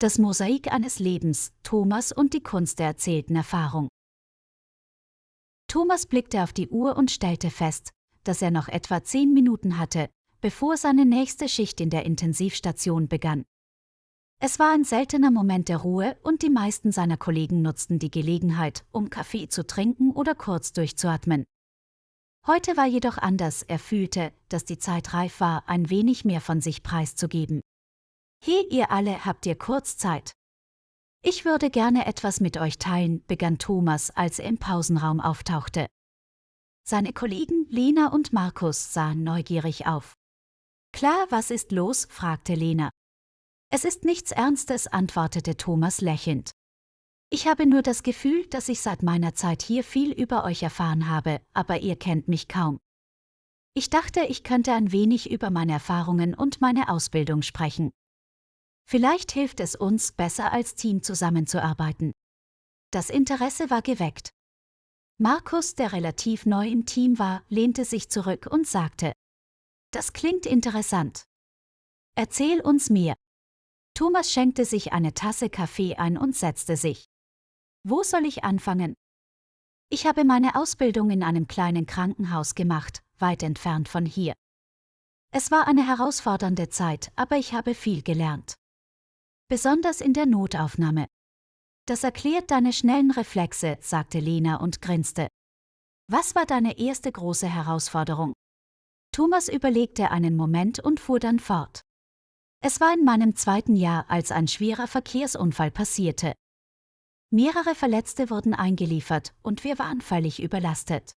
Das Mosaik eines Lebens, Thomas und die Kunst der erzählten Erfahrung. Thomas blickte auf die Uhr und stellte fest, dass er noch etwa 10 Minuten hatte, bevor seine nächste Schicht in der Intensivstation begann. Es war ein seltener Moment der Ruhe und die meisten seiner Kollegen nutzten die Gelegenheit, um Kaffee zu trinken oder kurz durchzuatmen. Heute war jedoch anders, er fühlte, dass die Zeit reif war, ein wenig mehr von sich preiszugeben. Hey, ihr alle, habt ihr kurz Zeit? Ich würde gerne etwas mit euch teilen, begann Thomas, als er im Pausenraum auftauchte. Seine Kollegen Lena und Markus sahen neugierig auf. Klar, was ist los? Fragte Lena. Es ist nichts Ernstes, antwortete Thomas lächelnd. Ich habe nur das Gefühl, dass ich seit meiner Zeit hier viel über euch erfahren habe, aber ihr kennt mich kaum. Ich dachte, ich könnte ein wenig über meine Erfahrungen und meine Ausbildung sprechen. Vielleicht hilft es uns, besser als Team zusammenzuarbeiten. Das Interesse war geweckt. Markus, der relativ neu im Team war, lehnte sich zurück und sagte: Das klingt interessant. Erzähl uns mehr. Thomas schenkte sich eine Tasse Kaffee ein und setzte sich. Wo soll ich anfangen? Ich habe meine Ausbildung in einem kleinen Krankenhaus gemacht, weit entfernt von hier. Es war eine herausfordernde Zeit, aber ich habe viel gelernt. Besonders in der Notaufnahme. Das erklärt deine schnellen Reflexe, sagte Lena und grinste. Was war deine erste große Herausforderung? Thomas überlegte einen Moment und fuhr dann fort. Es war in meinem 2. Jahr, als ein schwerer Verkehrsunfall passierte. Mehrere Verletzte wurden eingeliefert und wir waren völlig überlastet.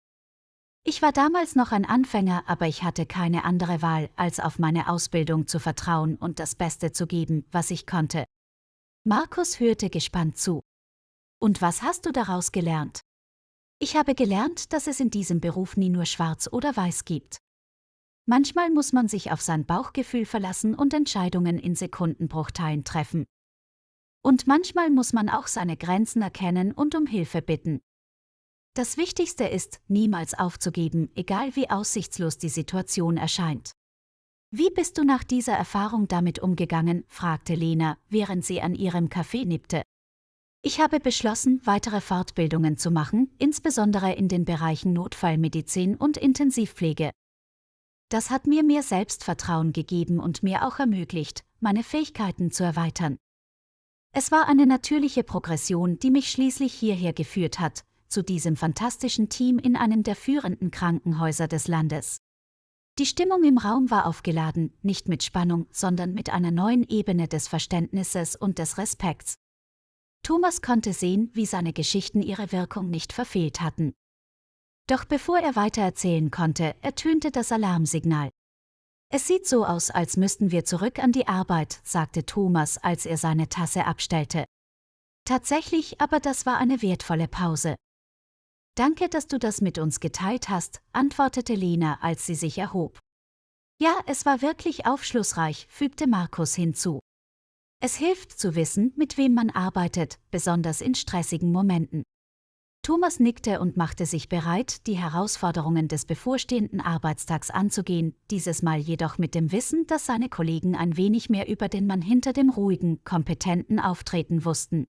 Ich war damals noch ein Anfänger, aber ich hatte keine andere Wahl, als auf meine Ausbildung zu vertrauen und das Beste zu geben, was ich konnte. Markus hörte gespannt zu. Und was hast du daraus gelernt? Ich habe gelernt, dass es in diesem Beruf nie nur schwarz oder weiß gibt. Manchmal muss man sich auf sein Bauchgefühl verlassen und Entscheidungen in Sekundenbruchteilen treffen. Und manchmal muss man auch seine Grenzen erkennen und um Hilfe bitten. Das Wichtigste ist, niemals aufzugeben, egal wie aussichtslos die Situation erscheint. Wie bist du nach dieser Erfahrung damit umgegangen? Fragte Lena, während sie an ihrem Kaffee nippte. Ich habe beschlossen, weitere Fortbildungen zu machen, insbesondere in den Bereichen Notfallmedizin und Intensivpflege. Das hat mir mehr Selbstvertrauen gegeben und mir auch ermöglicht, meine Fähigkeiten zu erweitern. Es war eine natürliche Progression, die mich schließlich hierher geführt hat, zu diesem fantastischen Team in einem der führenden Krankenhäuser des Landes. Die Stimmung im Raum war aufgeladen, nicht mit Spannung, sondern mit einer neuen Ebene des Verständnisses und des Respekts. Thomas konnte sehen, wie seine Geschichten ihre Wirkung nicht verfehlt hatten. Doch bevor er weitererzählen konnte, ertönte das Alarmsignal. Es sieht so aus, als müssten wir zurück an die Arbeit, sagte Thomas, als er seine Tasse abstellte. Tatsächlich, aber das war eine wertvolle Pause. Danke, dass du das mit uns geteilt hast, antwortete Lena, als sie sich erhob. Ja, es war wirklich aufschlussreich, fügte Markus hinzu. Es hilft zu wissen, mit wem man arbeitet, besonders in stressigen Momenten. Thomas nickte und machte sich bereit, die Herausforderungen des bevorstehenden Arbeitstags anzugehen, dieses Mal jedoch mit dem Wissen, dass seine Kollegen ein wenig mehr über den Mann hinter dem ruhigen, kompetenten Auftreten wussten.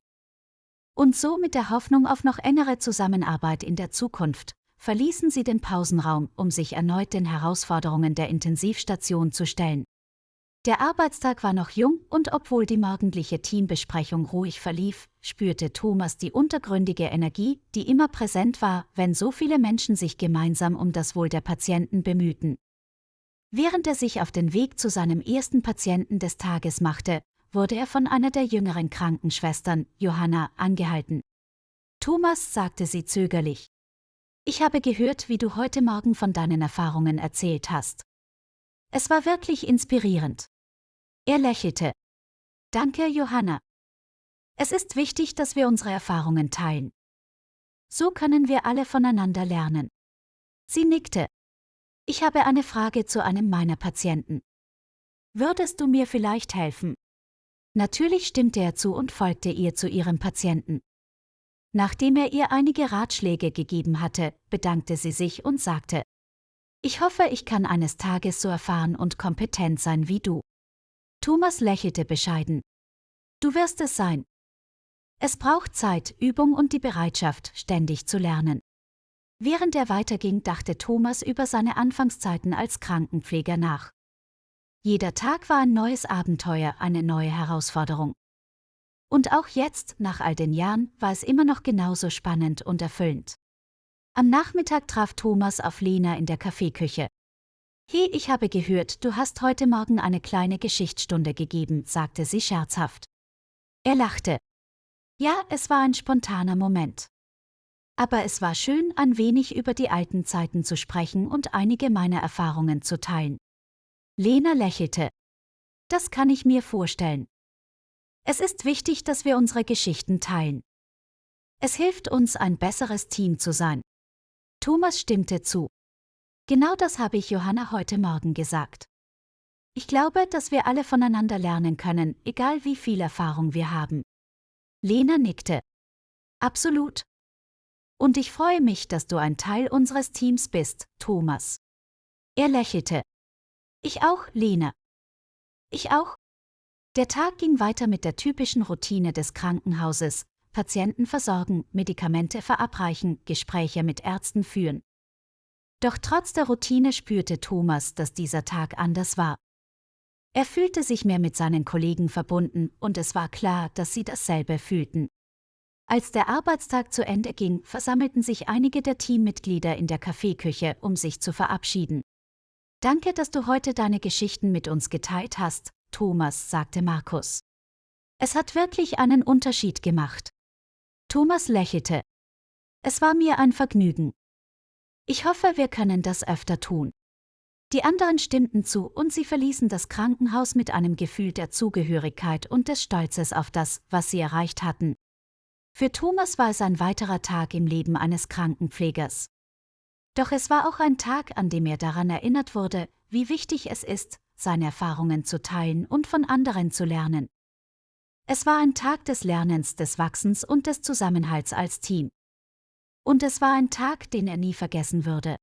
Und so mit der Hoffnung auf noch engere Zusammenarbeit in der Zukunft, verließen sie den Pausenraum, um sich erneut den Herausforderungen der Intensivstation zu stellen. Der Arbeitstag war noch jung und obwohl die morgendliche Teambesprechung ruhig verlief, spürte Thomas die untergründige Energie, die immer präsent war, wenn so viele Menschen sich gemeinsam um das Wohl der Patienten bemühten. Während er sich auf den Weg zu seinem ersten Patienten des Tages machte, wurde er von einer der jüngeren Krankenschwestern, Johanna, angehalten. Thomas, sagte sie zögerlich. Ich habe gehört, wie du heute Morgen von deinen Erfahrungen erzählt hast. Es war wirklich inspirierend. Er lächelte. Danke, Johanna. Es ist wichtig, dass wir unsere Erfahrungen teilen. So können wir alle voneinander lernen. Sie nickte. Ich habe eine Frage zu einem meiner Patienten. Würdest du mir vielleicht helfen? Natürlich stimmte er zu und folgte ihr zu ihrem Patienten. Nachdem er ihr einige Ratschläge gegeben hatte, bedankte sie sich und sagte: Ich hoffe, ich kann eines Tages so erfahren und kompetent sein wie du. Thomas lächelte bescheiden. Du wirst es sein. Es braucht Zeit, Übung und die Bereitschaft, ständig zu lernen. Während er weiterging, dachte Thomas über seine Anfangszeiten als Krankenpfleger nach. Jeder Tag war ein neues Abenteuer, eine neue Herausforderung. Und auch jetzt, nach all den Jahren, war es immer noch genauso spannend und erfüllend. Am Nachmittag traf Thomas auf Lena in der Kaffeeküche. »Hey, ich habe gehört, du hast heute Morgen eine kleine Geschichtsstunde gegeben«, sagte sie scherzhaft. Er lachte. Ja, es war ein spontaner Moment. Aber es war schön, ein wenig über die alten Zeiten zu sprechen und einige meiner Erfahrungen zu teilen. Lena lächelte. Das kann ich mir vorstellen. Es ist wichtig, dass wir unsere Geschichten teilen. Es hilft uns, ein besseres Team zu sein. Thomas stimmte zu. Genau das habe ich Johanna heute Morgen gesagt. Ich glaube, dass wir alle voneinander lernen können, egal wie viel Erfahrung wir haben. Lena nickte. Absolut. Und ich freue mich, dass du ein Teil unseres Teams bist, Thomas. Er lächelte. Ich auch, Lena. Ich auch. Der Tag ging weiter mit der typischen Routine des Krankenhauses: Patienten versorgen, Medikamente verabreichen, Gespräche mit Ärzten führen. Doch trotz der Routine spürte Thomas, dass dieser Tag anders war. Er fühlte sich mehr mit seinen Kollegen verbunden und es war klar, dass sie dasselbe fühlten. Als der Arbeitstag zu Ende ging, versammelten sich einige der Teammitglieder in der Kaffeeküche, um sich zu verabschieden. Danke, dass du heute deine Geschichten mit uns geteilt hast, Thomas, sagte Markus. Es hat wirklich einen Unterschied gemacht. Thomas lächelte. Es war mir ein Vergnügen. Ich hoffe, wir können das öfter tun. Die anderen stimmten zu und sie verließen das Krankenhaus mit einem Gefühl der Zugehörigkeit und des Stolzes auf das, was sie erreicht hatten. Für Thomas war es ein weiterer Tag im Leben eines Krankenpflegers. Doch es war auch ein Tag, an dem er daran erinnert wurde, wie wichtig es ist, seine Erfahrungen zu teilen und von anderen zu lernen. Es war ein Tag des Lernens, des Wachsens und des Zusammenhalts als Team. Und es war ein Tag, den er nie vergessen würde.